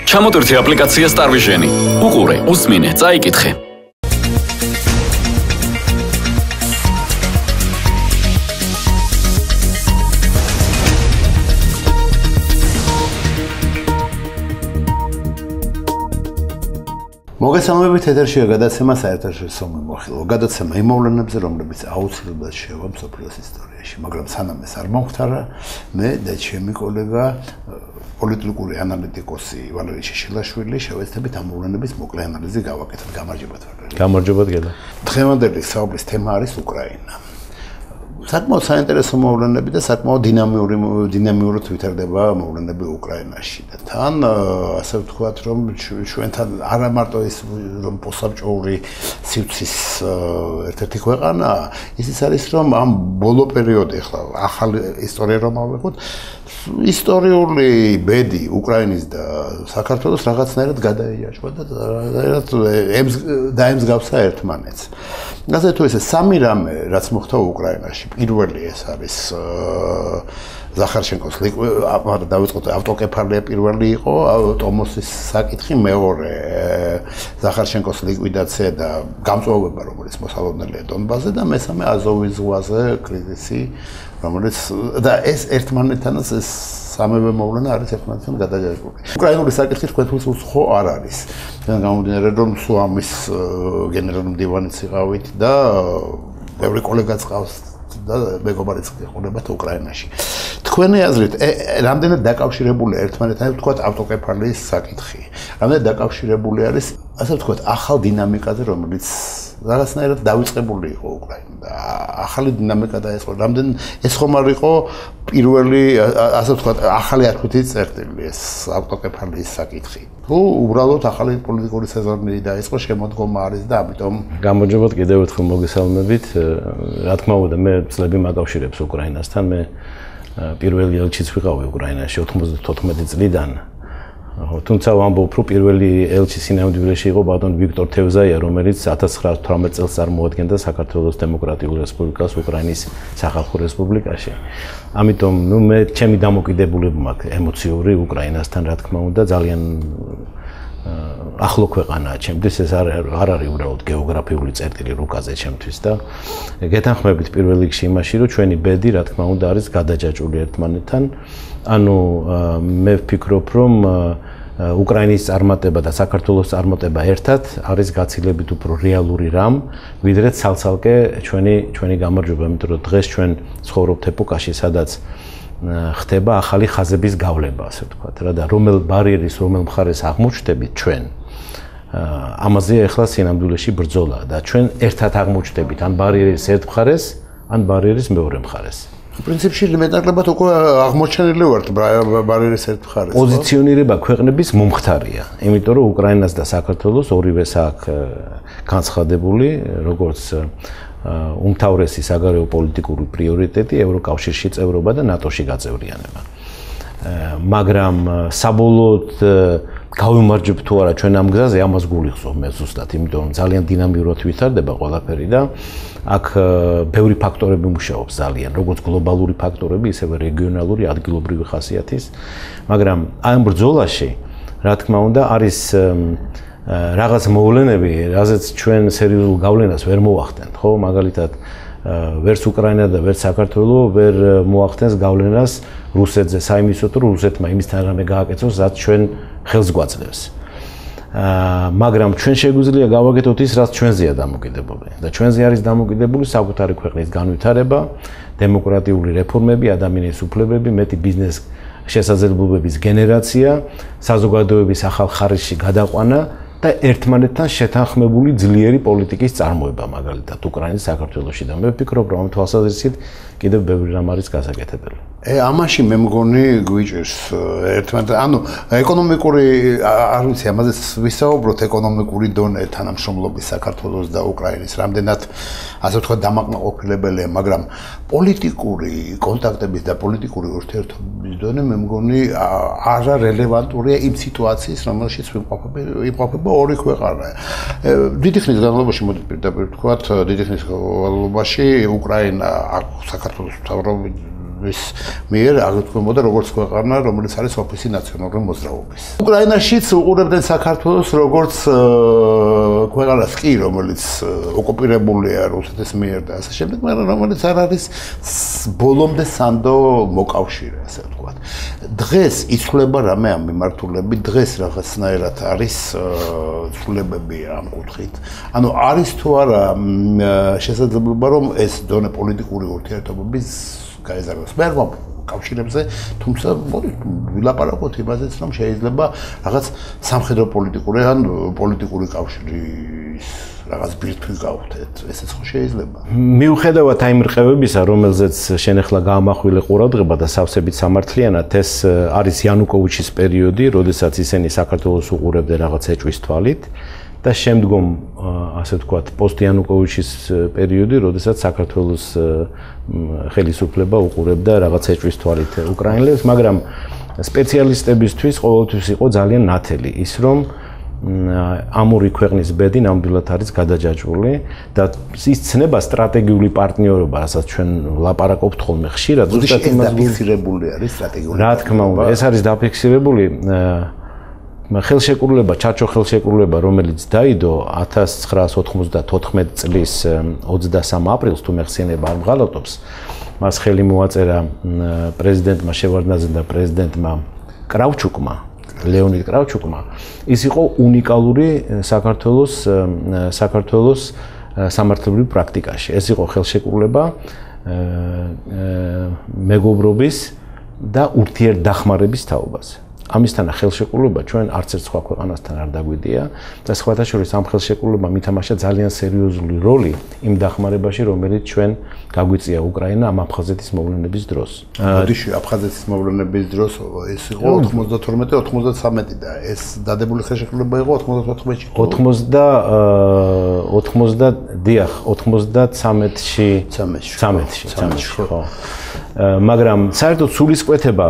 ჩამოტვირთი აპლიკაცია სტარვიჟენი. უყურე, უსმინე, წაიკითხე. მოგესალმებით, ეთერშია გადაცემა საერთაშორისო მიმოხილვა. გადაცემა იმ მოვლენებზე, რომლებიც აუცილებლად შევა მსოფლიოს ისტორიაში, მაგრამ სანამ ეს არ მომხდარა, მე და ჩემი კოლეგა პოლიტიკური ანალიტიკოსი ვალერი შეშილაშვილი შევეცდებით ამ მოვლენების მოკლე ანალიზი გავაკეთოთ. გამარჯობათ ვალერი. გამარჯობათ გედა. დღევანდელი საუბრის თემა არის უკრაინა. საკმაოდ საინტერესო მოვლენები და საკმაოდ დინამიურად ვითარდება მოვლენები უკრაინაში და თან ასე ვთქვათ რომ ჩვენთან არა მარტო ის რომ პოსტსაბჭოური სივრცის ერთ-ერთი ქვეყანა ისიც არის რომ ამ ბოლო პერიოდი ახლა ახალი ისტორია რომ ავიღოთ ისტორიული ბედი უკრაინის და საქართველოს რაღაცნაირად გადაიაჭვა და დაემსგავსა ერთმანეთს. ასე თუ ესე სამი რამე რაც მოხდა უკრაინაში. პირველი ეს არის ზახარჩენკოს დავიწყოთ ავტოკეფალია პირველი იყო ტომოსის საკითხი, მეორე ზახარჩენკოს ლიკვიდაცია და გამწვავება რომელიც მოსალოდნელია დონბასზე და მესამე აზოვის ზღვაზე კრიზისი რომელიც და ეს ერთმანეთთანაც ეს სამივე მოვლენა არის ერთმანეთთან გადაჯაჭვული. უკრაინული საკითხი თქვენთვის უცხო არ არის. გამომდინარე რომ სუამის გენერალური მდივანიც იყავით და ბევრი კოლეგაც ყავს და მეგობარიც ყურებათ უკრაინაში. თქვენი აზრით, რამდენად დაკავშირებულია ერთმანეთთან, ვთქვათ, ავტოკეფალიის საკითხი. რამდენად დაკავშირებული არის, ასე ვთქვათ, ახალ დინამიკაზე, რომელიც რაღაცნაირად დავიწყებული იყო უკრაინა და ახალი დინამიკა დაიწყო. რამდენ ეს ხომ არ იყო პირველი, ასე ვთქვათ, ახალი ათვეთი წერტილი ეს ავტოკეფალიის საკითხი. თუ უბრალოდ ახალი პოლიტიკური სეზონი დაიწყო, შემოდგომა არის და ამიტომ გამარჯობათ კიდევ ერთხელ მოგესალმებით. რა თქმა უნდა, მე წლები მაკავშირებს უკრაინასთან. მე პირველი ელჩიც ვიყავი უკრაინაში 94 წლიდან. თუმცა ვამბობ, რომ პირველი ელჩი სინამდვილეში იყო ბატონ ვიქტორ თევზაია, რომელიც 1918 წელს წარმოადგენდა საქართველოს დემოკრატიულ რესპუბლიკას უკრაინის სახალხო რესპუბლიკაში. ამიტომ, მე ჩემი დამოკიდებულება მაქვს ემოციური უკრაინასთან, რა თქმა უნდა, ძალიან ახლო ქვეყანაა ჩემთვის, ეს არ არის უბრალოდ გეოგრაფიული წერტილი რუკაზე ჩემთვის და გეთანხმებით პირველ რიგში იმაში, რომ ჩვენი ბედი, რა თქმა უნდა, არის გადაჯაჭვული ერთმანეთთან. ანუ მე ვფიქრობ, რომ უკრაინის წარმატება და საქართველოს წარმატება ერთად არის გაცილებით უფრო რეალური რამ, ვიდრე ცალ-ცალკე ჩვენი გამარჯვება, იმიტომ რომ დღეს ჩვენ ცხოვრობთ ეპოქაში, სადაც ხდება ახალი ხაზების გავლება, ასე ვთქვათ, რა და რომელ ბარიერის, რომელ მხარეს აღმოჩნდებით ჩვენ, ამაზე ახლა სინამდვილეში ბრძოლა და ჩვენ ერთად აღმოჩნდებით ან ბარიერის ერთ მხარეს, ან ბარიერის მეორე მხარეს. პრინციპში მეტნაკლებად უკვე აღმოჩენილი ვართ ბარიერის ერთ მხარეს. პოზიციონირება ქვეყნების მომხდარია, იმიტომ რომ უკრაინას და საქართველოს ორივეს აქვს განცხადებული, როგორც უმთავრესი საგარეო პოლიტიკური პრიორიტეტი ევროკავშირში წევრობა და ნატოში გაწევრიანება. მაგრამ საბოლოოდ გავიმარჯვებ თუ არა ჩვენ ამ გზაზე, ამას გული ხსოვ მე ზუსტად, იმიტომ რომ ძალიან დინამიურად ვითარდება ყველაფერი და აქ ბევრი ფაქტორები მუშაობს ძალიან, როგორც გლობალური ფაქტორები, ისევე რეგიონალური, ადგილობრივი ხასიათის, მაგრამ ამ ბრძოლაში, რა თქმა უნდა, არის რაღაც მოვლენები, რაზეც ჩვენ სერიოზულ გავლენას ვერ მოახდენთ, ხო? მაგალითად, ვერც უკრაინა და ვერც საქართველო ვერ მოახდენს გავლენას რუსეთზე, საიმისოდ რომ რუსეთმა იმისთან რამე გააკეთოს, რაც ჩვენ ხელს გვაძლევს. მაგრამ ჩვენ შეგვიძლია გავაკეთოთ ის, რაც ჩვენზეა დამოკიდებული. და ჩვენზე არის დამოკიდებული საკუთარი ქვეყნის განვითარება, დემოკრატიული რეფორმები, ადამიანის უფლებები, მეტი ბიზნეს შესაძლებლობების გენერაცია, საზოგადოების ახალ ხარისხში გადაყვანა და ერთმანეთთან შეთანხმებული ძლიერი პოლიტიკის წარმოება, მაგალითად უკრაინის საქართველოში და მე ვფიქრობ, რომ ამ თვალსაზრისით კიდევ ბევრი რამ არის გასაკეთებელი. ამაში მე მგონი გვიჭირს ერთმანეთთან, ანუ ეკონომიკური არ ვიცი, ამაზე ვისაუბროთ ეკონომიკური დონე თანამშრომლობის საქართველოს და უკრაინის, რამდენად ასე ვთქვათ დამაკმაყოფილებელია, მაგრამ პოლიტიკური კონტაქტების და პოლიტიკური ურთიერთობის დონე მე მგონი არა რელევანტურია იმ სიტუაციის, რომელშიც იმყოფება ორი ქვეყანა. დიდი ხნის განმავლობაში მოდით პირდაპირ ვთქვათ, დიდი ხნის განმავლობაში უკრაინა საქართველოს მთავრობის მიერ აღიქვამოდა როგორც ქვეყანა, რომელიც არის ოფისი ნაციონალური მოძრაობის. უკრაინაშიც უყურებდნენ საქართველოს როგორც ქვეყანას კი, რომელიც ოკუპირებულია რუსეთის მიერ და ასე შემდეგ, მაგრამ რომელიც არ არის ბოლომდე სანდო მოკავშირე, ასე ვთქვათ. დღეს იცვლება რამე ამ მიმართულებით, დღეს რაღაცნაირად არის ცვლილებები ამ კუთხით. ანუ არის თუ არა შესაძლებლობა რომ ეს დონე პოლიტიკური ურთიერთობების გაიზარდოს. მე არ ვამბობ კავშირებზე, თუმცა ვილაპარაკოთ იმაზეც, რომ შეიძლება რაღაც სამხედრო პოლიტიკური ან პოლიტიკური კავშირის რაღაც ბირთვი გავხდეთ. ესეც ხო შეიძლება. მიუხედავად აი მრყევებისა, რომელზეც შენ ახლა გაამახვილე ყურადღება და სავსებით სამართლიანად, ეს არის იანუკოვიჩის პერიოდი, როდესაც ისინი საქართველოს უყურებდნენ რაღაც ეჭვის თვალით. და შემდგომ ასე ვთქვათ პოსტ-იანუკოვიჩის პერიოდი, როდესაც საქართველოს ხელისუფლება უყურებდა რაღაც ეჭვის თვალით უკრაინელებს, მაგრამ სპეციალისტებისთვის ყოველთვის იყო ძალიან ნათელი ის, რომ ამ ორი ქვეყნის ბედი ნამდვილად არის გადაჯაჭვული და ის ცნება სტრატეგიული პარტნიორობა, რასაც ჩვენ ვლაპარაკობთ ხოლმე ხშირად, ზუსტად იმას დაფიქსირებული არის სტრატეგიული. რა თქმა უნდა, ეს არის დაფიქსირებული ხელშეკრულება, ჩარჩო ხელშეკრულება, რომელიც დაიდო 1994 წლის 23 აპრილს, თუ მეხსიერება არ მღალატობს, მას ხელი მოაწერა პრეზიდენტმა შევარდნაძემ და პრეზიდენტმა კრავჩუკმა, ლეონიდ კრავჩუკმა. ის იყო უნიკალური საქართველოს სამართლებრივ პრაქტიკაში. ეს იყო ხელშეკრულება მეგობრობის და ურთიერთდახმარების თაობაზე. ამისთანა ხელშეკრულება ჩვენ არც ერთ სხვა ქვეყანასთან არ დაგვიდია და სხვათა შორის ამ ხელშეკრულებამ ითამაშა ძალიან სერიოზული როლი იმ დახმარებაში, რომელიც ჩვენ გაგვიწია უკრაინა ამ აფხაზეთის მოვლენების დროს. მოდიში, აფხაზეთის მოვლენების დროს ეს იყო 92-93 და ეს დადებული ხელშეკრულება იყო 94-ში. 93-ში, ხო. მაგრამ საერთოდ სულისკვეთება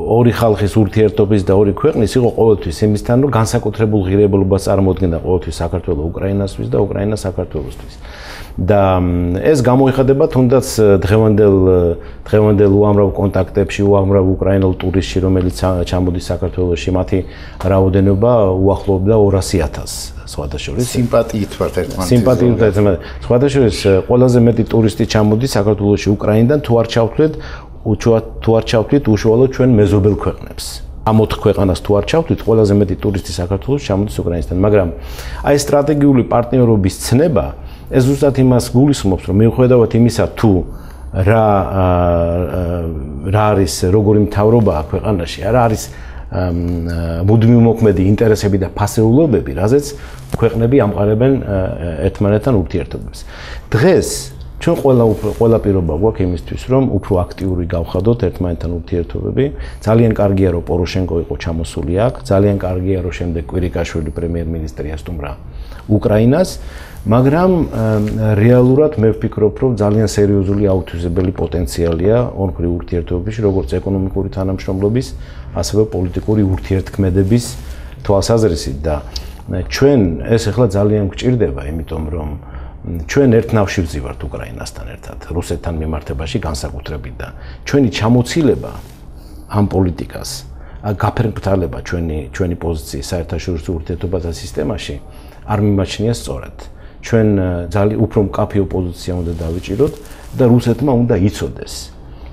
ორი ხალხის ურთიერთობის და ორი ქვეყნის იყო ყოველთვის იმისთან, რომ განსაკუთრებულ ღირებულებას წარმოადგენდა ყოველთვის საქართველოს უკრაინასთვის და უკრაინა საქართველოსთვის. და ეს გამოიხადება თუნდაც დღევანდელ უამრავ კონტაქტებში, უამრავ უკრაინელ ტურისტში, რომელიც ჩამოდის საქართველოში, მათი რაოდენობა უახლოვდა 200,000. სხვათა შორის სიმპათიით ვართ ერთმანეთს. სიმპათიით ერთმანეთს. სხვათა შორის ყველაზე მეტი ტურისტი ჩამოდის საქართველოში უკრაინიდან, თუ არ ჩავთვლით უშუალოდ ჩვენ მეზობელ ქვეყნებს. ამ 4 ქვეყანას თუ არ ჩავთვლით, ყველაზე მეტი ტურისტი საქართველოს ჩამოდის უკრაინისგან, მაგრამ აი სტრატეგიული პარტნიორობის ცნება ეს ზუსტად იმას გულისხმობს, რომ მიუხედავად იმისა, თუ რა არის როგორი მთავრობა ქვეყანაში, არა არის მუდმივმოქმედი ინტერესები და ფასეულობები, რაზეც ქვეყნები ამყარებენ ერთმანეთთან ურთიერთობებს. დღეს ჩვენ ყველა პირობა გვაქვს იმისთვის, რომ უფრო აქტიური გავხადოთ ერთმანეთთან ურთიერთობები. ძალიან კარგია, რომ პოროშენკო იყო ჩამოსული აქ, ძალიან კარგია, რომ შემდეგ კვირიკაშვილი პრემიერ-მინისტრი ასტუმრა უკრაინას, მაგრამ რეალურად მე ვფიქრობ, რომ ძალიან სერიოზული აუთვისებელი პოტენციალია ორმხრივ ურთიერთობებში, როგორც ეკონომიკური თანამშრომლობის, ასევე პოლიტიკური ურთიერთქმედების თვალსაზრისით და ჩვენ ეს ახლა ძალიან გვჭირდება, იმიტომ რომ ჩვენ ერთ ნავში ვზივართ უკრაინასთან ერთად, რუსეთთან მიმართებაში განსაკუთრებით და ჩვენი ჩამოცილება ამ პოლიტიკას, გაფერმკრთალება ჩვენი პოზიციის საერთაშორისო ურთიერთობათა სისტემაში არ მიმაჩნია სწორად. ჩვენ ძალიან უფრო მკაფიო პოზიცია უნდა დავიჭიროთ და რუსეთმა უნდა იცოდეს,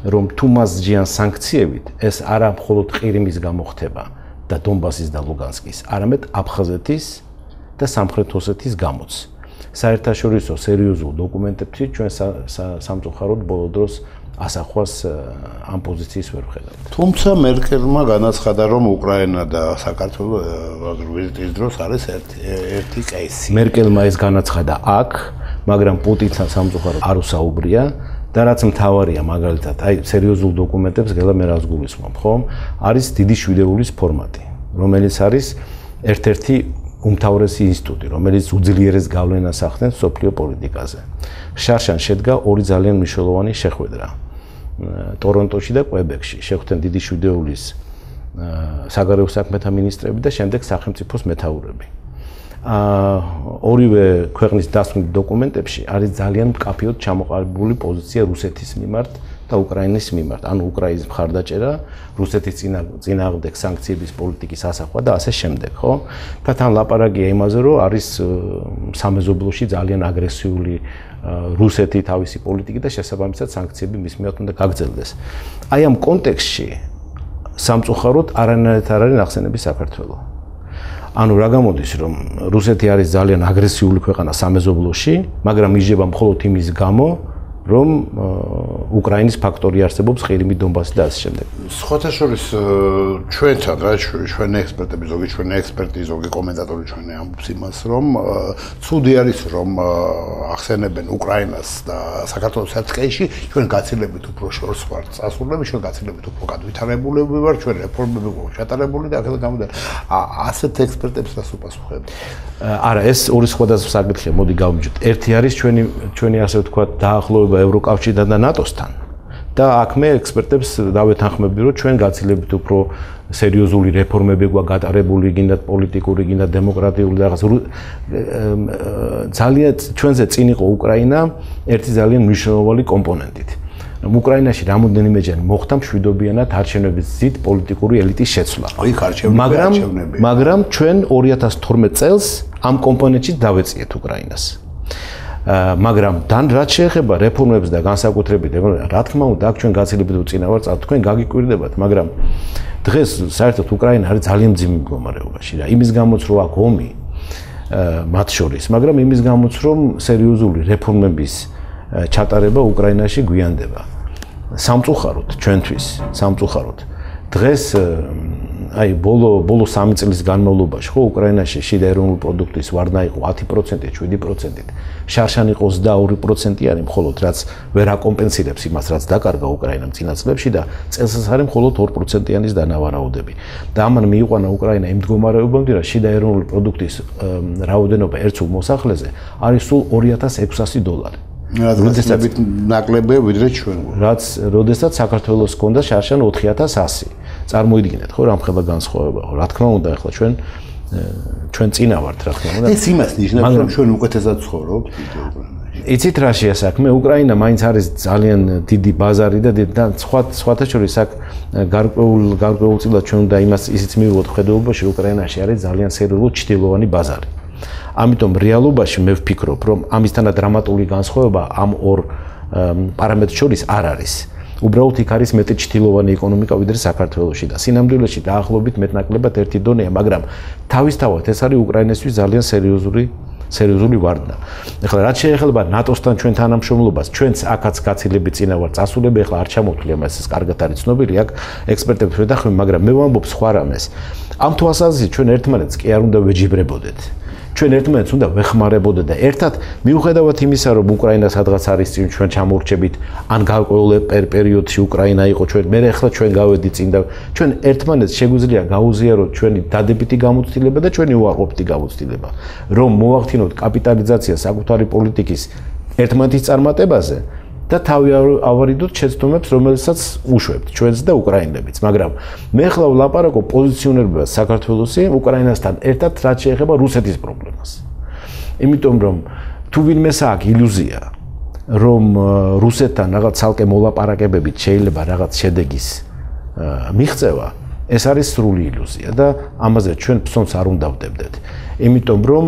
რომ თუ მას ჯიან სანქციებით, ეს არა მხოლოდ ყირიმის გამოხდება და დონბასის და ლუგანსკის, არამედ აფხაზეთის და სამხრეთ ოსეთის გამოც. საერთაშორისო სერიოზულ დოკუმენტებში ჩვენ სამწუხაროდ ბოლო დროს ასახვას ამ პოზიციის ვერ ვხედავთ. თუმცა მერკელმა განაცხადა, რომ უკრაინა და საქართველო ვიზიტის დროს არის ერთი კეისი. მერკელმა ეს განაცხადა აქ, მაგრამ პუტინთან სამწუხაროდ არ უსაუბრია და რაც მთავარია მაგალითად, აი სერიოზულ დოკუმენტებს გელა მე რას გულისხმობ, ხო? არის დიდი შვიდეულის ფორმატი, რომელიც არის ერთ-ერთი უმთავრესი ინსტიტუტი, რომელიც უძლიერეს გავლენას ახდენს სოფლიო პოლიტიკაზე. შარშან შედგა ორი ძალიან მნიშვნელოვანი შეხვედრა. ტორონტოში და კვებეკში შეხვდნენ დიდი შვიდეულის საგარეო საქმეთა მინისტრები და შემდეგ სახელმწიფოს მეთაურები. ორივე ქვეყნის დასმით დოკუმენტებში არის ძალიან მკაფიოდ ჩამოყალიბებული პოზიცია რუსეთის მიმართ და უკრაინის მიმართ. ანუ უკრაინის მხარდაჭერა, რუსეთის წინააღმდეგ სანქციების პოლიტიკის ასახვა და ასე შემდეგ, ხო? და თან ლაპარაკია იმაზე, რომ არის სამეზობლოში ძალიან აგრესიული რუსეთი თავისი პოლიტიკით და შესაბამისად სანქციები მის მიმართ უნდა გაგრძელდეს. აი ამ კონტექსტში სამწუხაროდ არანაირად არ არის ნახსენები საქართველო. ანუ რა გამოდის, რომ რუსეთი არის ძალიან აგრესიული ქვეყანა სამეზობლოში, მაგრამ იჯება მხოლოდ იმის გამო, რომ უკრაინის ფაქტორი არსებობს ყირიმი, დონბასი და ასე შემდეგ. სხვათა შორის ჩვენთან რა ჩვენი ექსპერტები, ზოგი ჩვენი ექსპერტი, ზოგი კომენტატორი ჩვენი ამბობს იმას, რომ ცუდი არის, რომ ახსენებენ უკრაინას და საქართველოს საკითხში, ჩვენ გაცილებით უფრო შორს ვართ წასულები, ჩვენ გაცილებით უფრო გადვითარებულები ვართ, ჩვენ რეფორმები გვაქვს ჩატარებული და აქედან გამომდინარე, ასეთ ექსპერტებს რას უპასუხებთ? არა, ეს ორი სხვადასხვა საკითხია, მოდი გავიმჯოთ. ერთი არის ჩვენი ასე ვთქვათ დაახლოება ევროკავშირთან და ნატოსთან. და აქ მე ექსპერტებს დავეთანხმები, რომ ჩვენ გაცილებით უფრო სერიოზული რეფორმები გვაქვს გატარებული, გინდათ პოლიტიკური, გინდათ დემოკრატიული რაღაც. ძალიან ჩვენზე წინ იყო უკრაინა ერთი ძალიან მნიშვნელოვანი კომპონენტით. უკრაინაში რამოდენიმეჯერ მოხდა მშვიდობიანად არჩევნების გზით პოლიტიკური ელიტის შეცვლა. მაგრამ ჩვენ 2012 წელს ამ კომპონენტში დავეციეთ უკრაინას. მაგრამ რაც შეეხება რეფორმებს და განსაკუთრებით რა თქმა უნდა აქ ჩვენ გაცილებით უწინა ვარ თქვენ გაგიკვირდებათ, მაგრამ დღეს საერთოდ უკრაინა არის ძალიან მძიმე მდგომარეობაში და იმის გამოც რომ აქ ომი მათ შორის, მაგრამ იმის გამოც რომ სერიოზული რეფორმების ჩატარება უკრაინაში გვიანდება. სამწუხაროდ ჩვენთვის, სამწუხაროდ დღეს აი ბოლო 3 წლის განმავლობაში ხო უკრაინაში შიდა ეროვნული პროდუქტის ვარდნა იყო 10%, 7%, შარშანი იყო 22% არის მხოლოდ რაც ვერ აკომპენსირებს იმას რაც დაკარგა უკრაინამ წინა წლებში და წელსაც არის მხოლოდ 2%-იანის დანავარაუდები. და ამან მიიყვანა უკრაინა იმ მდგომარეობამდე რა შიდა ეროვნული პროდუქტის რაოდენობა ერთ სულ მოსახლეზე არის სულ $2600. როდესაც ნაკლებია ვიდრე ჩვენ. როდესაც საქართველოს ჰქონდა შარშან 4100. წარმოიდგინეთ ხო რამხელა განსხვავება ხო რა თქმა უნდა ახლა ჩვენ წინა ვართ რა თქმა უნდა ეს იმას ნიშნავს რომ ჩვენ უკეთესად ცხოვრობთ იცით რა შეასაქმე უკრაინა მაინც არის ძალიან დიდი ბაზარი და სხვათა შორის აქ გარკვეულწილად ჩვენ უნდა იმას ისიც მივიღოთ ხედულობაში უკრაინაში არის ძალიან სერიოზული ჩtildeოვანი ბაზარი ამიტომ რეალობაში მე ვფიქრობ რომ ამისთანა დრამატული განსხვავება ამ ორ პარამეტრს შორის არ არის უბრალოდ იქ არის მეტი ჩtildeოვანი ეკონომიკა ვიდრე საქართველოში და სინამდვილეში დაახლოებით მეტნაკლებად ერთი დონეა მაგრამ თავისთავად ეს არის უკრაინასთვის ძალიან სერიოზული ვარდნა. ეხლა რაც შეეხება ნატოსთან ჩვენ თანამშრომლობას, ჩვენც აქაც გაცილებით წინა ვარ წასულები, ეხლა არ ჩამოვთვლი ამას ეს კარგად არის ცნობილი, აქ ექსპერტებს ვეთანხმები, მაგრამ მე ვამბობ სხვა რამეს. ამ თვალსაზრისით ჩვენ ერთმანეთს კი არ უნდა ვეჯიბრებოდეთ. ჩვენ ერთმანეთს უნდა ვეხმარებოდეთ და ერთად მიუხედავად იმისა, რომ უკრაინა სადღაც არის წინ ჩვენ ჩამორჩებით, ან გარკვეულ პერიოდში უკრაინა იყო ჩვენ, მე ახლა ჩვენ გავედი წინ და ჩვენ ერთმანეთს შეგვიძლია გაუზიაროთ ჩვენი დადებითი გამოცდილება და ჩვენი უარყოფითი გამოცდილება, რომ მოვახდინოთ კაპიტალიზაცია საკუთარი პოლიტიკის ერთმანეთის წარმატებაზე და თავი ავარიდოთ შეცდომებს, რომელსაც უშვებთ ჩვენც და უკრაინელებიც, მაგრამ მე ახლა ვლაპარაკობ პოზიციონირებას საქართველოსი უკრაინასთან ერთად რაც შეეხება რუსეთის პრობლემას. იმიტომ რომ თუ ვინმეს აქვს ილუზია, რომ რუსეთთან რაღაც ცალკე მოლაპარაკებებით შეიძლება რაღაც შედეგის მიღწევა, ეს არის სრული ილუზია და ამაზე ჩვენ ფსონს არ უნდა ვდებდეთ. იმიტომ რომ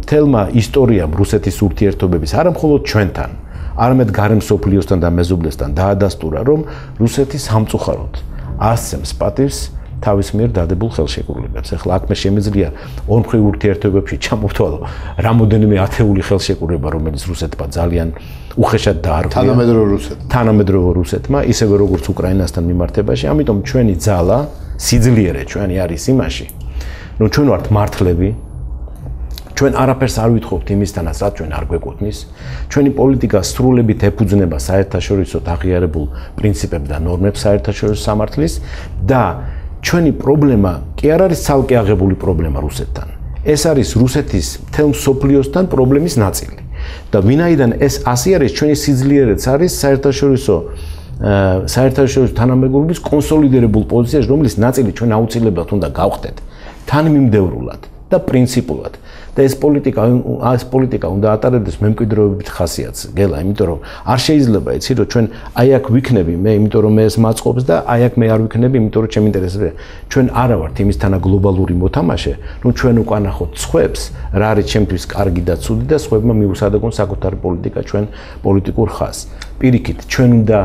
თელმა ისტორიამ რუსეთის ურთიერთობების არა მხოლოდ ჩვენთან არამედ გარე მსოფლიოსთან და მეზობლესთან დაადასტურა, რომ რუსეთი სამწუხაროდ ასცემს პატივს თავის მიერ დადებულ ხელშეკრულებებს. ეხლა აქ მე შემიძლია ორმხრივ ურთიერთობებში ჩამოვთვალო რამოდენიმე ათეული ხელშეკრულება, რომელიც რუსეთმა ძალიან უხეშად დაარღვია. თანამედროვე რუსეთმა, ისევე როგორც უკრაინასთან მიმართებაში. ამიტომ ჩვენი ძალა, სიძლიერე ჩვენი არის იმაში, რომ ჩვენ ვართ მართლები. ჩვენ არაფერს არ ვითხოვთ იმისთანაც, რაც ჩვენ არ გვეკუთვნის. ჩვენი პოლიტიკა სრულებით ეფუძნება საერთაშორისო აღიარებულ პრინციპებს და ნორმებს საერთაშორისო სამართლის და ჩვენი პრობლემა კი არ არის ცალკე აღებული პრობლემა რუსეთთან. ეს არის რუსეთის მთელ მსოფლიოსთან პრობლემის ნაწილი. და ვინაიდან ეს ასე არის, ჩვენი სიძლიერეც არის საერთაშორისო თანამეგობრობის კონსოლიდირებულ პოზიციაში, რომლის ნაწილი ჩვენ აუცილებლად უნდა გავხდეთ თანმიმდევრულად. და პრინციპულად. და ეს პოლიტიკა უნდა ატარებდეს მემკვიდრეობით ხასიათს, გელა, იმიტომ რომ არ შეიძლება იცი რომ ჩვენ აი აქ ვიქნები მე, იმიტომ რომ მე ეს მაწყობს და აი აქ მე არ ვიქნები, იმიტომ რომ ჩემი ინტერესებია. ჩვენ არა ვართ იმისთანა გლობალური მოთამაშე, რომ ჩვენ უკან ნახოთ სხვებს, რა არის ჩემთვის კარგი და ცუდი და სხვებმა მიუსადაგონ საკუთარი პოლიტიკა ჩვენ პოლიტიკურ ხაზს. პირიქით, ჩვენ უნდა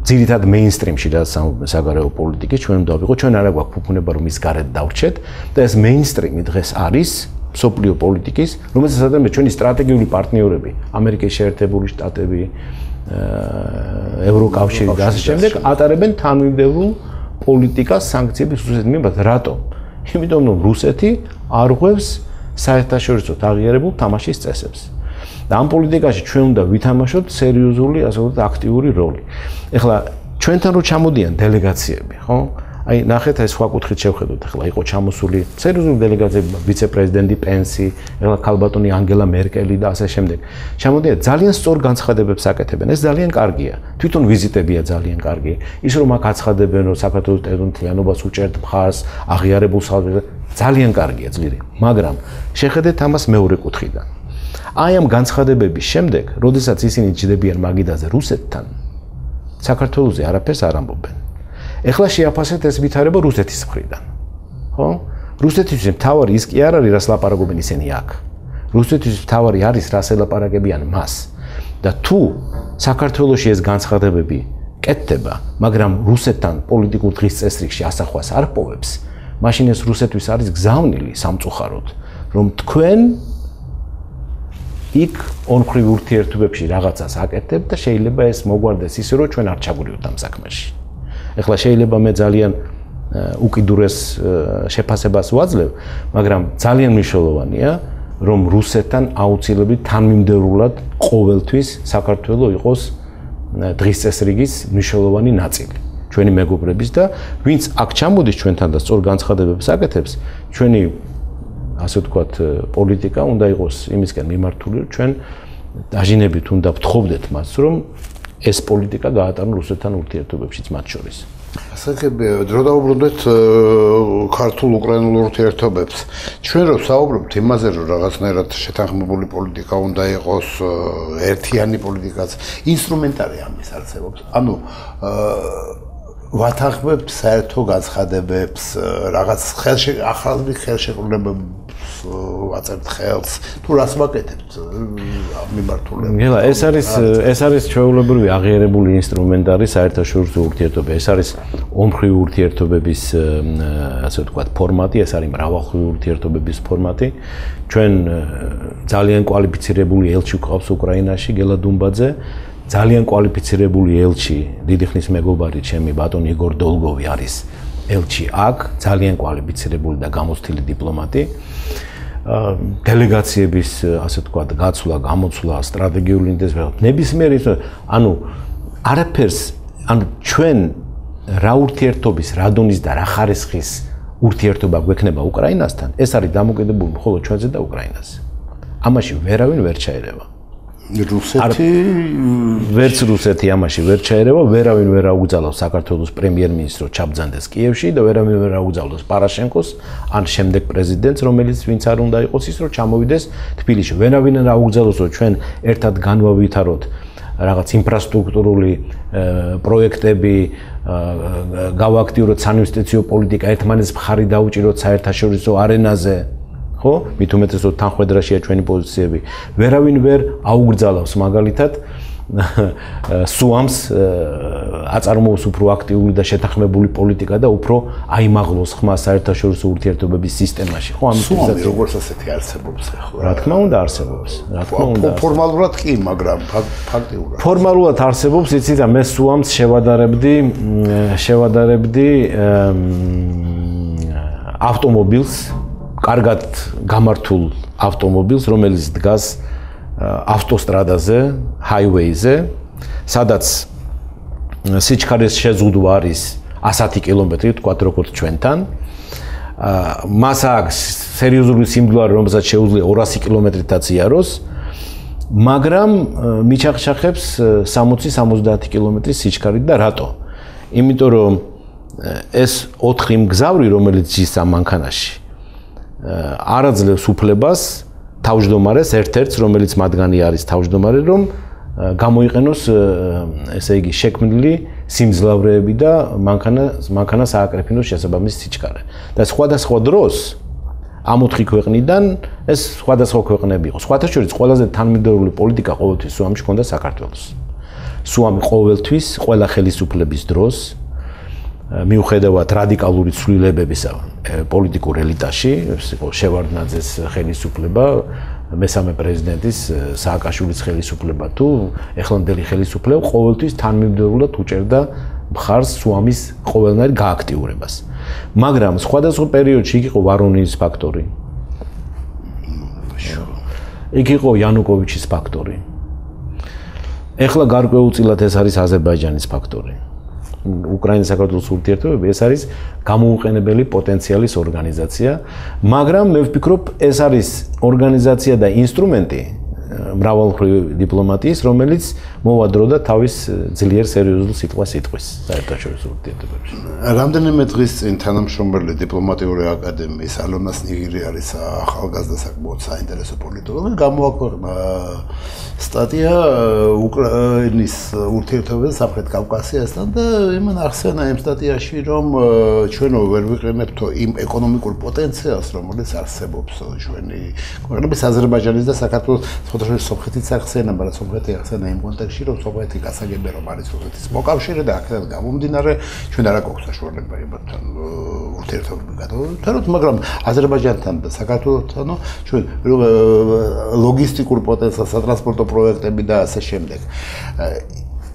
ძირითადად მეინსტრიმში რაც საგარეო პოლიტიკის ჩვენ უნდა ვიყო, ჩვენ არა გვაქვს ფუფუნება რომ ის გარეთ დავრჩეთ და ეს მეინსტრიმი დღეს არის სოფლიო პოლიტიკის, რომელსაც მე ჩვენი სტრატეგიული პარტნიორები, ამერიკის შეერთებული შტატები, ევროკავშირი და ასე შემდეგ ატარებენ თანმიმდევრულ პოლიტიკას სანქციების რუსეთის მიმართ. რატომ? იმიტომ რომ რუსეთი არ ღვევს საერთაშორისო აღიარებულ თამაშის წესებს. და ამ პოლიტიკაში ჩვენ უნდა ვითამაშოთ სერიოზული, ასე ვთქვათ, აქტიური როლი. ეხლა ჩვენთან რო ჩამოდიან დელეგაციები, ხო? აი ნახეთ ეს სხვა კუთხით შევხედოთ, ეხლა იყო ჩამოსული სერიოზული დელეგაციები, ვიცე-პრეზიდენტი პენსი, ეხლა ქალბატონი ანგელა მერკელი და ასე შემდეგ. ჩამოდიან ძალიან სწორ განცხადებებს აკეთებენ. ეს ძალიან კარგია. თვითონ ვიზიტებია ძალიან კარგი. ის რომ აქ აცხადებენ, რომ საქართველოს ტერიტორიულობას უჭერთ მხარს, აღიარებულ საზღვრებს, ძალიან კარგია ძლიერი. მაგრამ შეხედეთ ამას მეორე კუთხიდან. აი ამ განცხადებების შემდეგ, როდესაც ისინი ჯდებიან მაგიდაზე რუსეთთან, საქართველოზე არაფერს არ ამბობენ. ეხლა შეაფასეთ ეს ვითარება რუსეთის მხრიდან. ხო? რუსეთის მთავარი ის კი არ არის, რას ლაპარაკობენ ისინი აქ. რუსეთის მთავარი არის, რას ელაპარაკებიან მას. და თუ საქართველოში ეს განცხადებები კეთდება, მაგრამ რუსეთთან პოლიტიკურ დღის წესრიგში ასახვას არ პოვებს, მაშინ ეს რუსეთთვის არის გზავნილი სამწუხაროდ, რომ თქვენ იქ ორმხრივ ურთიერთობებში რაღაცას აკეთებთ და შეიძლება ეს მოგვარდეს ისე, რომ ჩვენ არ ჩაგვრივთ ამ საქმეში. ეხლა შეიძლება მე ძალიან უკიდურეს შეფასებას ვაძლევ, მაგრამ ძალიან მნიშვნელოვანია, რომ რუსეთთან აუცილებლად თანმიმდევრულად ყოველთვის საქართველო იყოს დღის წესრიგის მნიშვნელოვანი ნაწილი. ჩვენი მეგობრების და ვინც აქ ჩამოდის ჩვენთან და სწორ განცხადებებს აკეთებს, ჩვენი ასე ვთქვათ პოლიტიკა უნდა იყოს იმისკენ მიმართული, რომ ჩვენ დაჟინებით უნდა ვთხოვდეთ მას, რომ ეს პოლიტიკა გაატარონ რუსეთთან ურთიერთობებშიც მათ შორის. ასახები დრო დაუბრუნდეთ ქართულ-უკრაინულ ურთიერთობებს. ჩვენ რო საუბრობთ იმაზე, რომ რაღაცნაირად შეთანხმებული პოლიტიკა უნდა იყოს, ერთიანი პოლიტიკაც, ინსტრუმენტარი ამის არსებობს. ანუ ვათანხმებთ საერთო განცხადებებს, რაღაც ახალ ხელშეკრულებებს ვაწერთ ხელს, თუ რას ვაკეთებთ ამ მიმართულებით. გელა, ეს არის ჩვეულებრივი აღიარებული ინსტრუმენტარი საერთაშორისო ურთიერთობები. ეს არის ორმხრივი ურთიერთობების, ასე ვთქვათ, ფორმატი, ეს არის მრავალმხრივი ურთიერთობების ფორმატი. ჩვენ ძალიან კვალიფიცირებული ელჩი გვყავს უკრაინაში, გელა დუმბაძე. ძალიან კვალიფიცირებული ელჩი, დიდი ხნის მეგობარი ჩემი ბატონი იგორ დოლგოვი არის ელჩი აქ, ძალიან კვალიფიცირებული და გამოცდილი დიპლომატი. დელეგაციების, ასე ვთქვათ, გაცვლა, გამოცვლა, სტრატეგიული ინტერესები, ნებისმიერი ის, ანუ არაფერს, ანუ ჩვენ რა ურთიერთობის, რა დონის და რა ხარისხის ურთიერთობა გვექნება უკრაინასთან, ეს არის დამოკიდებული მხოლოდ ჩვენზე და უკრაინაზე. ამაში ვერავინ ვერ ჩაერევა. რუსეთი ვერც რუსეთი ამაში ვერ ჩაერევა, ვერავინ ვერ აუგზავნოს საქართველოს პრემიერ-მინისტრს ჩაბძანდეს კიევში და ვერავინ ვერ აუგზავნოს პარაშენკოს ან შემდეგ პრეზიდენტს, რომელიც ვინც არ უნდა იყოს ის, რომ ჩამოვიდეს თბილისში. ვერავინ არ აუგზავნოს, რომ ჩვენ ერთად განვავითაროთ რაღაც ინფრასტრუქტურული პროექტები, გავაქტიუროთ საინვესტიციო პოლიტიკა, ერთმანეთს მხარი დაუჭიროთ საერთაშორისო არენაზე. ხო? მით უმეტეს რომ თანხმედრაშია ჩვენი პოზიციები. ვერავინ ვერ აუგრძალავს მაგალითად სუამს აწარმოოს უფრო აქტიური და შეთანხმებული პოლიტიკა და უფრო აიმაღლოს ხმა საერთაშორისო ურთიერთობების სისტემაში. ხო, ამის სუამი როგორც ასეთი არსებობს ხო? რა თქმა უნდა არსებობს. რა თქმა უნდა. ფორმალურად კი, მაგრამ ფაქტიურად. ფორმალურად არსებობს, იცით და მე სუამს შევადარებდი ავტომობილს, კარგად გამართულ ავტომობილს, რომელიც დგას ავტოსტრადაზე, ჰაივეიზე, სადაც სიჩქარის შეზღუდვა არის 110 კილომეტრი, თქვათ როგორც ჩვენთან. მას აქვს სერიოზული სიმძლავრე, რომელსაც შეუძლია 200 კილომეტრითაც იაროს, მაგრამ მიჩახშახებს 60-70 კილომეტრის სიჩქარით და რატო? იმიტომ რომ ეს 4 მგზავრი, რომელიც ჟის ამ მანქანაში არ აძლევს უფლებას თავმჯდომარეს ერთ-ერთს, რომელიც მათგანი არის თავმჯდომარე, რომ გამოიყენოს ესე იგი შექმნილი სიმძლავრეები და მანქანა სააკრეფინოს შესაბამისი სიჩქარე. და სხვადასხვა დროს ამ 4 ქვეყნიდან ეს სხვადასხვა ქვეყნები იყო. სხვათა შორის ყველაზე თანმიმდევრული პოლიტიკა ყოველთვის სუამში ჰქონდა საქართველოს. სუამი ყოველთვის ყველა ხელისუფლების დროს მიუხედავად რადიკალური ცვლილებებისა პოლიტიკურ ელიტაში, იყო შევარდნაძეს ხელისუფლება, მესამე პრეზიდენტის სააკაშვილის ხელისუფლება თუ ეხლანდელი ხელისუფლება ყოველთვის თანმიმდევრულად უჭერდა მხარს სუამის ყოველნაირ გააქტიურებას. მაგრამ სხვადასხვა პერიოდში იქ იყო ვარონიის ფაქტორი. იქ იყო იანუკოვიჩის ფაქტორი. ეხლა გარკვეულწილად ეს არის აზერბაიჯანის ფაქტორი. უკრაინის საქართველოს ურთიერთობები ეს არის გამოუყენებელი პოტენციალის ორგანიზაცია, მაგრამ მე ვფიქრობ ეს არის ორგანიზაცია და ინსტრუმენტი მრავალმხრივი დიპლომატიის, რომელიც მოვადრო და თავის ძლიერ სერიოზულ სიტყვას იტყვის საერთაშორისო ურთიერთობებში. რამდენიმე დღის წინ თანამშრომელი დიპლომატიური აკადემიის ალონას ნიგირი არის ახალგაზრდა საკმაოდ საინტერესო პოლიტოლოგი, გამოაქვეყნა სტატია უკრაინის ურთიერთობებზე სამხრეთ კავკასიასთან და იმან ახსენა იმ სტატიაში, რომ ჩვენო ვერ ვიყენებთ იმ ეკონომიკურ პოტენციალს, რომელიც არსებობს ჩვენი ქვეყნების აზერბაიჯანის და საქართველოს სომხეთის ახსენა, მაგრამ სომხეთი ახსენა იმ კონტექსტში, რომ სომხეთი გასაგებია, რომ არის რუსეთის მოკავშირე და აქედან გამომდინარე ჩვენ არ აქვს საშუალება იმათთან ურთიერთობები გადავთვალოთ, მაგრამ აზერბაიჯანთან და საქართველოსთან ჩვენ ლოგისტიკურ პოტენციალს, სატრანსპორტო პროექტები და ასე შემდეგ.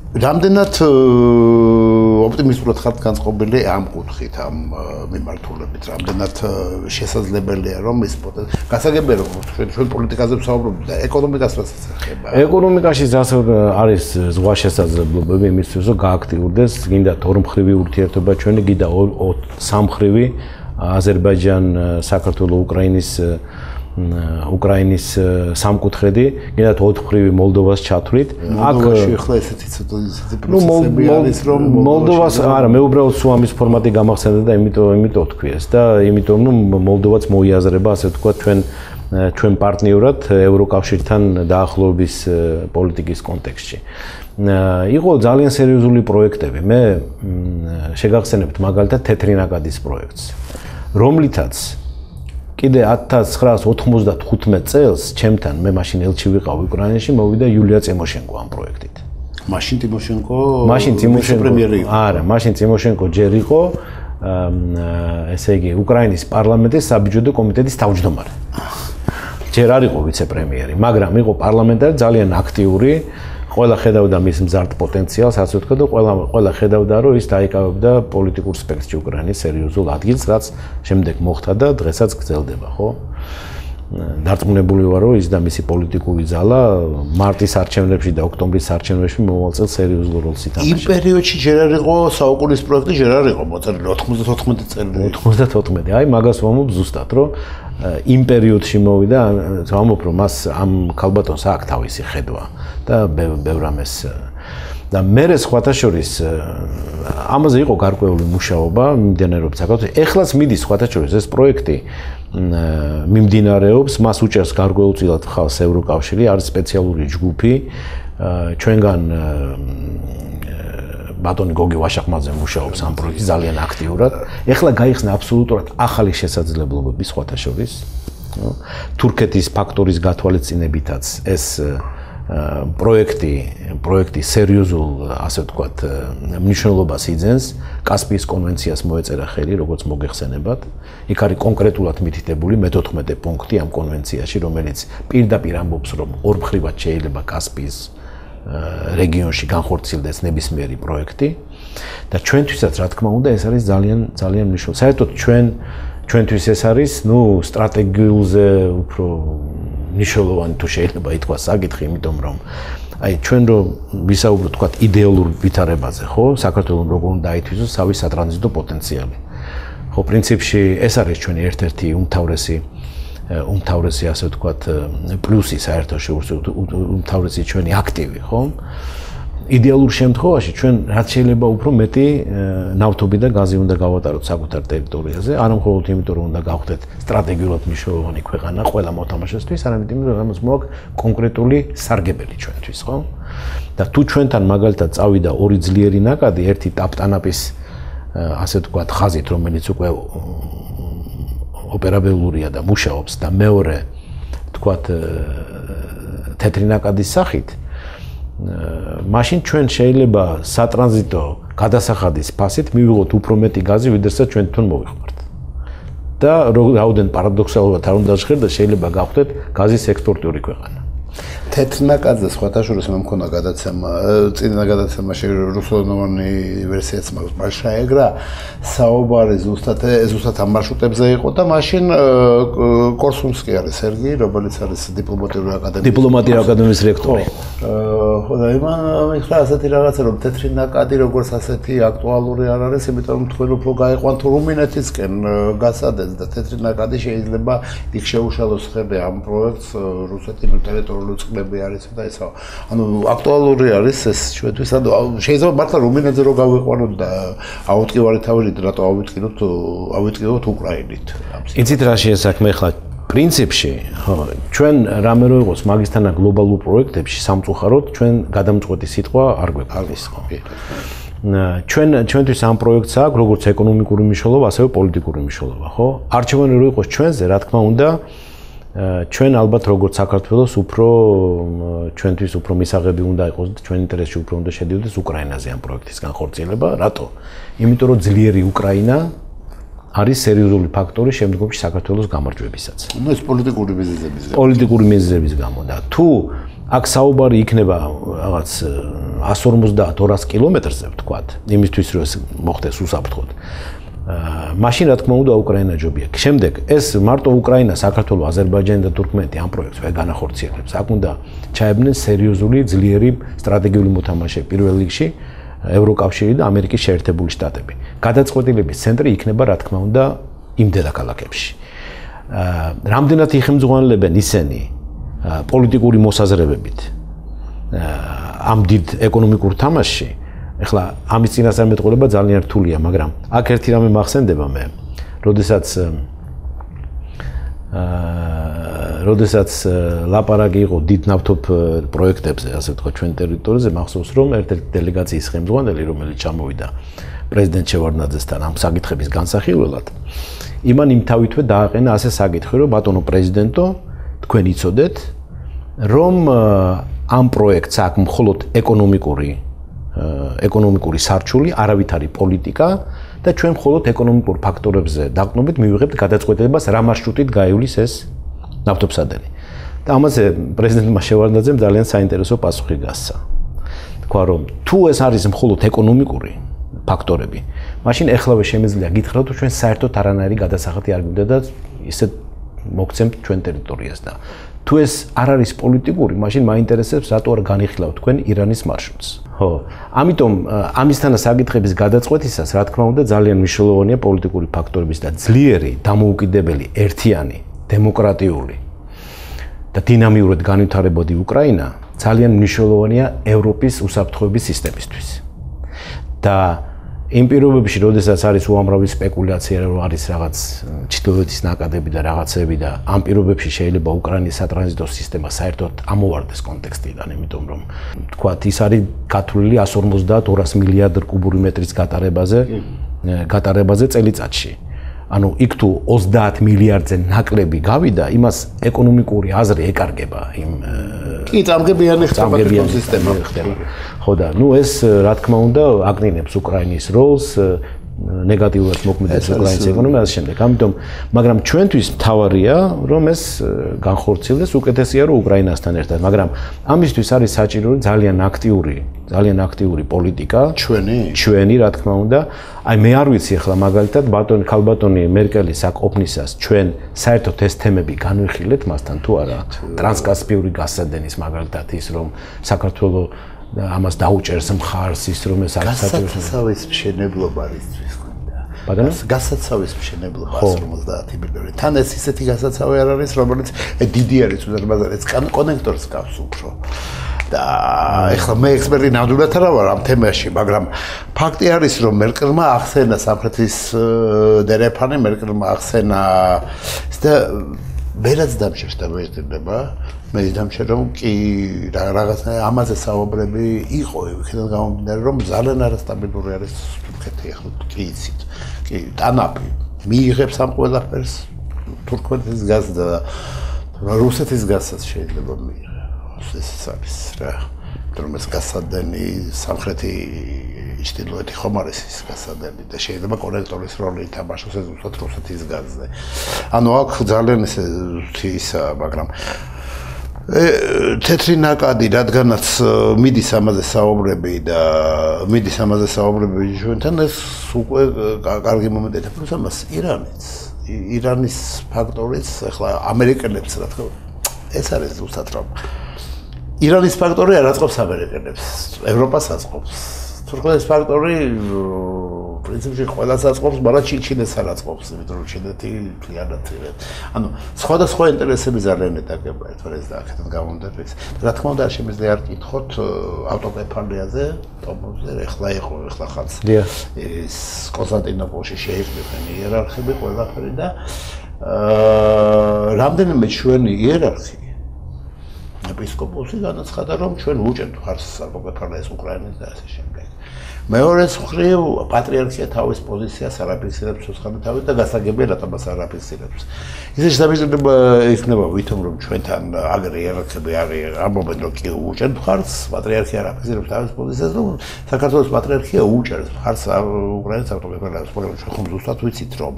რამდენად ოპტიმისტურად ხართ განწყობილი ამ კუთხით, ამ მიმართულებით, რამდენად შესაძლებელია რომ ის გასაგებია რომ ჩვენ პოლიტიკაზე ვსაუბრობთ და ეკონომიკასაც ეხება. ეკონომიკაში არის ზღვა შესაძლებლობები იმისთვის, რომ გააქტიურდეს გინდა ორმხრივი ურთიერთობა ჩვენი, გინდა სამხრივი აზერბაიჯან, საქართველოს, უკრაინის სამკუთხედი, გინდათ 4მხრივი მოლდოვას ჩათვლით. მოლდოვაში ახლა ესეთი პროცესები არის, რომ მოლდოვას არა, მე უბრალოდ სუამის ფორმატი გამახსენდა და იმიტომ თქვი ეს და იმიტომ რომ მოლდოვაც მოიაზრება, ასე ვთქვათ, ჩვენ პარტნიორად ევროკავშირთან დაახლოების პოლიტიკის კონტექსტში. იყო ძალიან სერიოზული პროექტები. მე შეგახსენებთ მაგალითად თეთრი ნაკადის პროექტს, რომლითაც კიდე 1995 წელს ჩემთან მე მაშინ ელჩი ვიყავ უკრაინაში, მოვიდა იულია წიმოშენკო ამ პროექტით. მაშინ ტიმოშენკო პრემიერი იყო. არა, მაშინ ტიმოშენკო ჯერ იყო ესე იგი უკრაინის პარლამენტის საბიუჯეტო კომიტეტის თავმჯდომარე. ჯერ არ იყო ვიცე-პრემიერი, მაგრამ იყო პარლამენტარი ძალიან აქტიური. ყველა ხედავდა მის მზარდ პოტენციალს, ასე ვთქვათ, და ყველა ხედავდა, რომ ის დაიკავებდა პოლიტიკურ სპექტრში უკრაინის სერიოზულ ადგილს, რაც შემდეგ მოხდა და დღესაც გრძელდება, ხო? დარწმუნებული ვარ, რომ ის და მისი პოლიტიკური ძალა მარტის არჩევნებში და ოქტომბრის არჩევნებში მომავალ წელს სერიოზულ როლს ითამაშებს. იმ პერიოდში ჯერ არ იყო საუკუნის პროექტი, ჯერ არ იყო მოწერილი 94 წელი. 94. აი მაგას ვამბობ ზუსტად, რომ იმ პერიოდში მოვიდა, ვამბობ, რომ მას ამ ქალბატონს აქვს თავისი ხედვა და ბევრ ამას და მე სხვათა შორის ამაზე იყო გარკვეული მუშაობა მიმდინარეობს საქართველოს. ეხლაც მიდის სხვათა შორის ეს პროექტი მიმდინარეობს, მას უჭერს გარკვეულწილად ხალხს ევროკავშირი, არის სპეციალური ჯგუფი ჩვენგან ბატონი გოგი ვაშახმაძე მუშაობს ამ პროექტში ძალიან აქტიურად. ეხლა გაიხსნა აბსოლუტურად ახალი შესაძლებლობები სხვათა შორის. თურქეთის ფაქტორის გათვალისწინებითაც ეს პროექტი სერიოზულ, ასე ვთქვათ, მნიშვნელობას იძენს. კასპიის კონვენციას მოეწერა ხელი, როგორც მოგეხსენებათ. იქ არის კონკრეტულად მითითებული მე-14 პუნქტი ამ კონვენციაში, რომელიც პირდაპირ ამბობს, რომ ორმხრივად შეიძლება კასპიის რეგიონში განხორციელდეს ნებისმიერი პროექტი და ჩვენთვისაც რა თქმა უნდა ეს არის ძალიან მნიშვნელოვანი. საერთოდ ჩვენთვის ეს არის, სტრატეგიულზე უფრო მნიშვნელოვანი თუ შეიძლება ითქვას საკითხი, იმიტომ რომ აი ჩვენ რო ვისაუბროთ თქვა იდეალურ ვითარებაზე, ხო? საქართველოს როგორ უნდა აითვისოს თავის სატრანზიტო პოტენციალი. ხო, პრინციპში ეს არის ჩვენი ერთ-ერთი უმთავრესი ასე ვთქვათ პლუსი საერთაშორისო უმთავრესი ჩვენი აქტივი, ხო? იდეალურ შემთხვევაში ჩვენ რაც შეიძლება უფრო მეტი ნავთობი და გაზი უნდა გავატაროთ საკუთარ ტერიტორიაზე, არა მხოლოდ იმიტომ რომ უნდა გავხდეთ სტრატეგიულად მნიშვნელოვანი ქვეყანა ყველა მოთამაშესთვის, არამედ იმიტომ რომ ამას მოაქვს კონკრეტული სარგებელი ჩვენთვის, ხო? და თუ ჩვენთან მაგალითად წავიდა ორი ძლიერი ნაკადი, ერთი ტაპტანაპის ასე ვთქვათ ხაზით, რომელიც უკვე ოპერაბელურია და მუშაობს და მეორე ვთქვათ თეთრი ნაკადის სახით მაშინ ჩვენ შეიძლება სატრანზიტო გადასახადის ფასით მივიღოთ უფრო მეტი გაზი, ვიდრესაც ჩვენ თვითონ მოვიხმართ. და რაოდენ პარადოქსალურად არ უნდა ჟღერდა, შეიძლება გავხდეთ გაზის ექსპორტიორი ქვეყანა. თეთრ ნაკადზე სხვათა შორის მე მქონდა გადაცემა, წინა გადაცემაში რუსულენოვანი ვერსიაც მაქვს შეეგრა, საუბარი ზუსტად ამ მარშრუტებზე იყო და მაშინ კორსუნსკი არის სერგი, რომელიც არის დიპლომატიური აკადემიის რექტორი. ხო და იმან მიხდა ასეთი რაღაცა რომ თეთრი ნაკადი როგორც ასეთი აქტუალური არ არის, იმიტომ რომ თქვენ უფრო გაიყვანთ რუმინეთისკენ გასადენს და თეთრი ნაკადი შეიძლება იქ შეუშალოს ხები ამ პროექტს რუსეთის ტერიტორიული წყლები არის და ესა. ანუ აქტუალური არის ეს ჩვენთვის. ანუ შეიძლება მართლა რუმინეთზე რო გავიყვანოთ და აუტკივარი თავით რატო ავიტკივოთ უკრაინით. იცით რა შეესაქმე ხლა პრინციპში, ხო, ჩვენ რამე რო იყოს მაგისთანა გლობალურ პროექტებში სამწუხაროდ ჩვენ გადამწყვეტი სიტყვა არ გვექვის, ხო. ჩვენთვის ამ პროექტს აქვს როგორც ეკონომიკური მნიშვნელობა, ასევე პოლიტიკური მნიშვნელობა, ხო? არჩევანი რო იყოს ჩვენზე, რა თქმა უნდა, ჩვენ ალბათ როგორც საქართველოს უფრო ჩვენთვის უფრო მისაღები უნდა იყოს და ჩვენ ინტერესში უფრო უნდა შედიოდეს უკრაინაზე ამ პროექტის განხორციელება. რატო? იმიტომ რომ ძლიერი უკრაინა არის სერიოზული ფაქტორი შემდგომში საქართველოს გამარჯვებისაც. ნუ ეს პოლიტიკური მიზეზების გამო. პოლიტიკური მიზეზების გამო და თუ აქ საუბარი იქნება რაღაც 150-200 კილომეტრზე ვთქვათ, იმისთვის რომ ეს მოხდეს უსაფრთხოდ. მაშინ რა თქმა უნდა უკრაინა ჯობია. შემდეგ ეს მარტო უკრაინა, საქართველო, აზერბაიჯანი და თურქმენეთი ამ პროექტს ვერ განახორციელებს. აქ უნდა ჩაებნენ სერიოზული, ძლიერი სტრატეგიული მოთამაშე პირველ რიგში ევროკავშირი და ამერიკის შეერთებული შტატები. გადაწყვეტილების ცენტრი იქნება რა თქმა უნდა იმ დედაქალაქებში. რამდენად იხმძღვანელებენ ისინი პოლიტიკური მოსაზრებებით ამ დიდ ეკონომიკურ თამაშში, ეხლა ამის წინასწარმეტყველება ძალიან რთულია, მაგრამ აქ ერთი რამე მახსენდება მე, როდესაც ლაპარაკი იყო დიდ ნავთობ პროექტებზე, ასე ვთქვათ, ჩვენ ტერიტორიაზე, მახსოვს რომ ერთ-ერთი დელეგაციის ხელმძღვანელი, რომელიც ჩამოვიდა პრეზიდენტ შევარდნაძესთან ამ საკითხების განსახილველად, იმან იმ თავითვე დააყენა ასე საკითხი, რომ ბატონო პრეზიდენტო, თქვენ იცოდეთ, რომ ამ პროექტს აქვს მხოლოდ ეკონომიკური სარჩული, არავითარი პოლიტიკა და ჩვენ მხოლოდ ეკონომიკურ ფაქტორებზე დაყრდნობით მივიღებთ გადაწყვეტილებას რა მარშრუტით გაივლის ეს ნავთობსადენი. და ამაზე პრეზიდენტმა შევარდნაძემ ძალიან საინტერესო პასუხი გასცა. თქვა რომ თუ ეს არის მხოლოდ ეკონომიკური ფაქტორები, მაშინ ეხლავე შემიძლია გითხრათ რომ ჩვენ საერთოდ არანაირი გადასახადი არ გვინდა და ისე მოგცემთ ჩვენ ტერიტორიას და თუ ეს არ არის პოლიტიკური, მაშინ მაინტერესებს რატო არ განიხილავთ თქვენ ირანის მარშრუტს. ხო, ამიტომ ამისთანა საკითხების გადაწყვეტისას, რა თქმა უნდა, ძალიან მნიშვნელოვანია პოლიტიკური ფაქტორების და ძლიერი, დამოუკიდებელი, ერთიანი, დემოკრატიული და დინამიურად განვითარებადი უკრაინა ძალიან მნიშვნელოვანია ევროპის უსაფრთხოების სისტემისთვის. და იმ პირობებში, როდესაც არის უამრავი სპეკულაცია, რომ არის რაღაც ჩრდილოეთის ნაკადები და რაღაცები და ამ პირობებში შეიძლება უკრაინის სატრანზიტო სისტემა საერთოდ ამოვარდეს კონტექსტიდან, იმიტომ რომ თქვათ, ის არის გათვლილი 150-200 მილიარდ კუბური მეტრის გატარებაზე წელიწადში. ანუ იქ თუ 30 მილიარდზე ნაკლები გავიდა, იმას ეკონომიკური აზრი ეკარგება იმ კი, წამგებიანი ხდება სისტემა. ხო და ნუ ეს რა თქმა უნდა აკნინებს უკრაინის როლს, ნეგატიურად მოქმედებს უკრაინის ეკონომიკას შემდეგ. ამიტომ, მაგრამ ჩვენთვის მთავარია, რომ ეს განხორციელდეს, უკეთესია რომ უკრაინასთან ერთად, მაგრამ ამისთვის არის საჭირო ძალიან აქტიური პოლიტიკა, ჩვენი, რა თქმა უნდა. აი მე არ ვიცი ახლა მაგალითად ქალბატონი მერკელის აქ ყოფნისას ჩვენ საერთოდ ეს თემები განვიხილეთ მასთან თუ არა? ტრანსკასპიური გასადენის მაგალითად ის რომ საქართველოს ამას დაუჭერს მხარს ის რომ ეს არის გასაცავის მშენებლობა რისთვის გვინდა. ბატონო, გასაცავის მშენებლობა 50 მილიონი. თან ეს ისეთი გასაცავი არ არის, რომელიც დიდი არის უზარმაზარეს კონექტორს გავს უფრო. და ეხლა მე ექსპერტი ნამდვილად არ ვარ ამ თემაში, მაგრამ ფაქტი არის, რომ მერკელმა ახსენა სამხრეთის დერეფანი, მერკელმა ახსენა და ვერაც დამშერს და ვერდება, მე დამშერ რომ კი რაღაცა ამაზე საუბრები იყო, იქიდან გამომდინარე, რომ ძალიან არასტაბილური არის თურქეთი, ეხლა კი იცით, კი ტანაპი მიიღებს ამ ყველაფერს თურქეთის გაზს და რუსეთის გაზსაც შეიძლება მიიღოს, ეს არის რა, რომ ეს გასადენი სამხრეთი ჩრდილოეთი ხომ არის ის გასადენი და შეიძლება კონექტორის როლი ითამაშოს ეს უბრალოდ რუსეთის გაზზე. ანუ აქ ძალიან ისაა, მაგრამ თეთრი ნაკადი, რადგანაც მიდის ამაზე საუბრები ჩვენთან, ეს უკვე კარგი მომენტია, პლუს ამას ირანის ფაქტორიც, ახლა ამერიკელებს რა თქმა უნდა, ეს არის ზუსტად რომ ირანის ფაქტორი არ აწყობს ამერიკელებს, ევროპას აწყობს. თურქეთის ფაქტორი პრინციპში ყველას აწყობს, მაგრამ ჩინეთს არ აწყობს, იმიტომ რომ ჩინეთი მთლიანად ანუ სხვადასხვა ინტერესები ძალიან ეტაკება ერთმანეთს და აქედან გამომდინარე. რა თქმა უნდა, არ შემიძლია არ კითხოთ ავტოკეფალიაზე, ტომოზე, ეხლა ხალხს ეს კონსტანტინოპოლში შეიქმნებენ იერარქები ყველაფერი და რამდენიმე ჩვენი იერარქი ეპისკოპოსი განაცხადა, რომ ჩვენ უჭერთ ხარს ავტოკეფალიას უკრაინას და ასე შემდეგ. მეორე მხრივ პატრიარქია თავის პოზიციას არ აფიქსირებს ცოცხალი თავით და გასაგებია რატომ არ აფიქსირებს. ისე შესაძლებლობა იქნება ვითომ რომ ჩვენთან აგრე იერარქები არის ამბობენ რომ კი უჭერთ ხარს, პატრიარქია არ აფიქსირებს თავის პოზიციას და საქართველოს პატრიარქია უჭერს ხარს უკრაინის ავტოკეფალიას, მაგრამ ჩვენ ხომ ზუსტად ვიცით რომ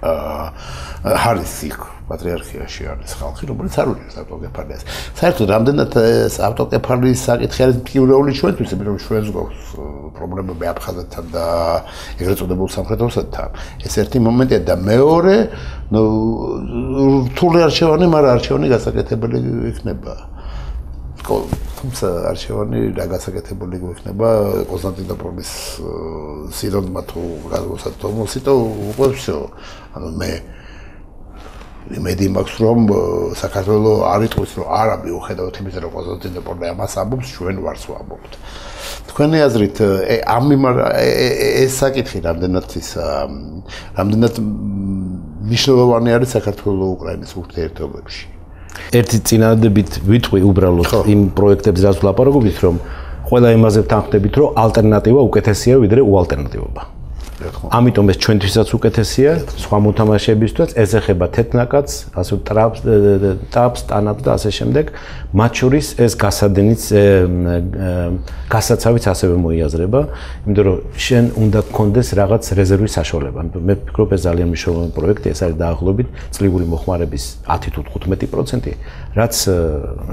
არის იქ პატრიარქიაში არის ხალხი, რომელიც არ უჭერს ავტოკეფალიას. საერთოდ რამდენად ეს ავტოკეფალიის საკითხი არის პირველი ჩვენთვის, იმიტომ რომ ჩვენს გვაქვს პრობლემები აფხაზეთთან და ეგრეთ წოდებულ სამხრეთ ოსეთთან. ეს ერთი მომენტია და მეორე, რთული არჩევანი, მაგრამ არჩევანი გასაკეთებელი იქნება. თუმცა არჩევანი გასაკეთებული იქნება კონსტანტინოპოლის სიდონმა თუ გადმოსათომოსიტო უკვე всё. ანუ მე იმედი მაქვს რომ საქართველოს არ იტყვის რომ არა მიუხედავად იმისა რომ კონსტანტინოპოლი ამას ამბობს ჩვენ ვარც ვამბობთ. თქვენი აზრით ეს საკითხი რამდენად მნიშვნელოვანი არის საქართველოს უკრაინის ურთიერთობებში. ერთი წინადადებით ვიტყვი უბრალოდ იმ პროექტებზე რაც ვლაპარაკობთ, რომ ყველა იმაზე ვთანხმდებით, რომ ალტერნატივა უკეთესია ვიდრე უალტერნატივობა. ამიტომ ეს ჩვენთვისაც უკეთესია, სხვა მოთამაშეებისთვის ეს ეხება თეთნაკადს, ასე ტრაპს, ტანაპს და ასე შემდეგ. მათ შორის ეს გასადენიც გასაცავიც ასევე მოიაზრება, იმიტომ რომ შენ უნდა გქონდეს რაღაც რეზერვის საშუალება. მე ვფიქრობ ეს ძალიან მნიშვნელოვანი პროექტია, ეს არის დაახლოებით წლიური მოხმარების 10 თუ 15%, რაც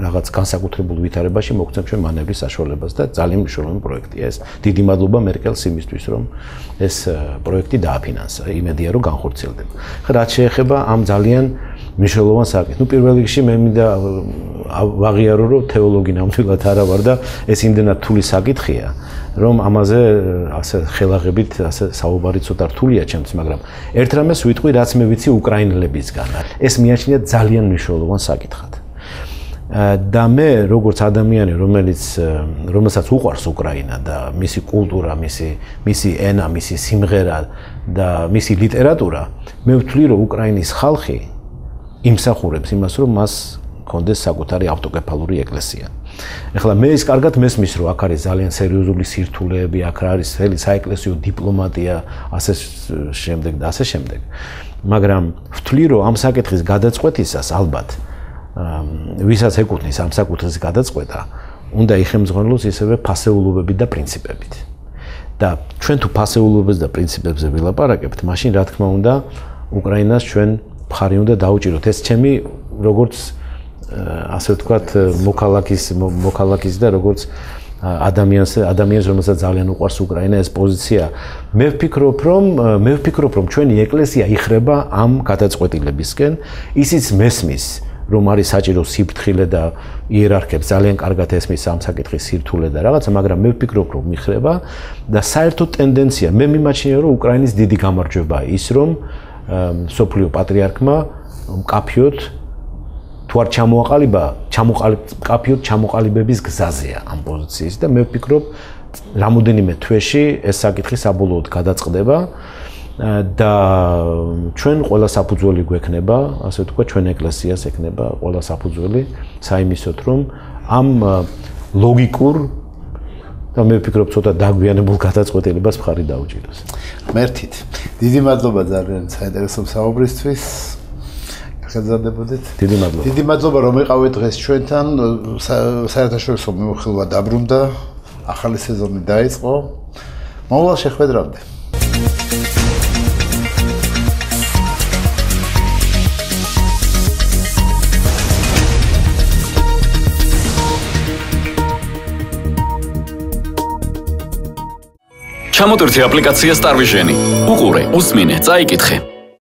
რაღაც განსაკუთრებულ ვითარებაში მოგცემ ჩვენ მანევრის საშუალებას და ძალიან მნიშვნელოვანი პროექტია ეს. დიდი მადლობა მერკელს იმისთვის, რომ ეს პროექტი დააფინანსა, იმედია რომ განხორციელდება. ხა რაც შეეხება ამ ძალიან მნიშვნელოვან საკითხს. პირველ რიგში მე მინდა ვაღიარო, რომ თეოლოგი ნამდვილად არა ვარ და ეს იმდენად რთული საკითხია, რომ ამაზე ასე ხელაღებით ასე საუბარი ცოტა რთულია ჩემთვის, მაგრამ ერთ რამეს ვიტყვი, რაც მე ვიცი უკრაინელებისგან. ეს მიაჩნია ძალიან მნიშვნელოვან საკითხად. და მე როგორც ადამიანი, რომელსაც უყვარს უკრაინა და მისი კულტურა, მისი ენა, მისი სიმღერა და მისი ლიტერატურა, მე ვთვლი, რომ უკრაინის ხალხი იმსახურებს იმას, რომ მას კონდეს საკუთარი ავტოკეფალური ეკლესია. ეხლა მე ის კარგად მესმის, რომ აქ არის ძალიან სერიოზული სირთულეები, აქ არის მთელი საეკლესიო დიპლომატია, ასე შემდეგ და ასე შემდეგ. მაგრამ ვთვლი, რომ ამ საკითხის გადაწყვეტისას ალბათ ვისაც ეკუთვნის ამ საკითხის გადაწყვეტა, უნდა იხემძღვანელოს ისევე ფასეულობებით და პრინციპებით. და ჩვენ თუ ფასეულობებს და პრინციპებზე ვილაპარაკებთ, მაშინ რა თქმა უნდა, უკრაინას ჩვენ მხარი უნდა დაუჭიროთ. ეს ჩემი როგორც ასე ვთქვათ, მოქალაქის და როგორც ადამიანს, რომელსაც ძალიან უყვარს უკრაინა, ეს პოზიცია. მე ვფიქრობ, რომ ჩვენი ეკლესია იხრება ამ გადაწყვეტილებისკენ, ისიც მესმის რომ არის საჭირო სიფრთხილე და იერარქებს ძალიან კარგად ესმის ამ საკითხის სირთულე და რაღაცა, მაგრამ მე ვფიქრობ, რომ მიხრება და საერთო ტენდენცია მე მიმაჩნია, რომ უკრაინის დიდი გამარჯვებაა ის, რომ სოფლიო პატრიარქმა მკაფიოდ თუ არ კაფეოდ ჩამოყალიბების გზაზეა ამ პოზიციის და მე ვფიქრობ რამოდენიმე თვეში ეს საკითხი საბოლოოდ გადაწყდება და ჩვენ ყველა საფუძველი გვექნება, ასე ვთქვათ, ჩვენ ეკლესიას ექნება ყველა საფუძველი საიმისოთ, რომ ამ ლოგიკურ და მე ვფიქრობ ცოტა დაგვიანებულ გადაწყვეტილებას მხარი დაუჭიროს. მერთით. დიდი მადლობა ძალიან საინტერესო საუბრისთვის. გაგზავნებოდეთ. დიდი მადლობა რომ იყავით დღეს ჩვენთან. საერთაშორისო მიმოხილვა დაბრუნდა. ახალი სეზონი დაიწყო. მომავალ შეხვედრამდე. ჩამოტვირთე აპლიკაცია StarVision-ი. უყურე, უსმინე, წაიკითხე.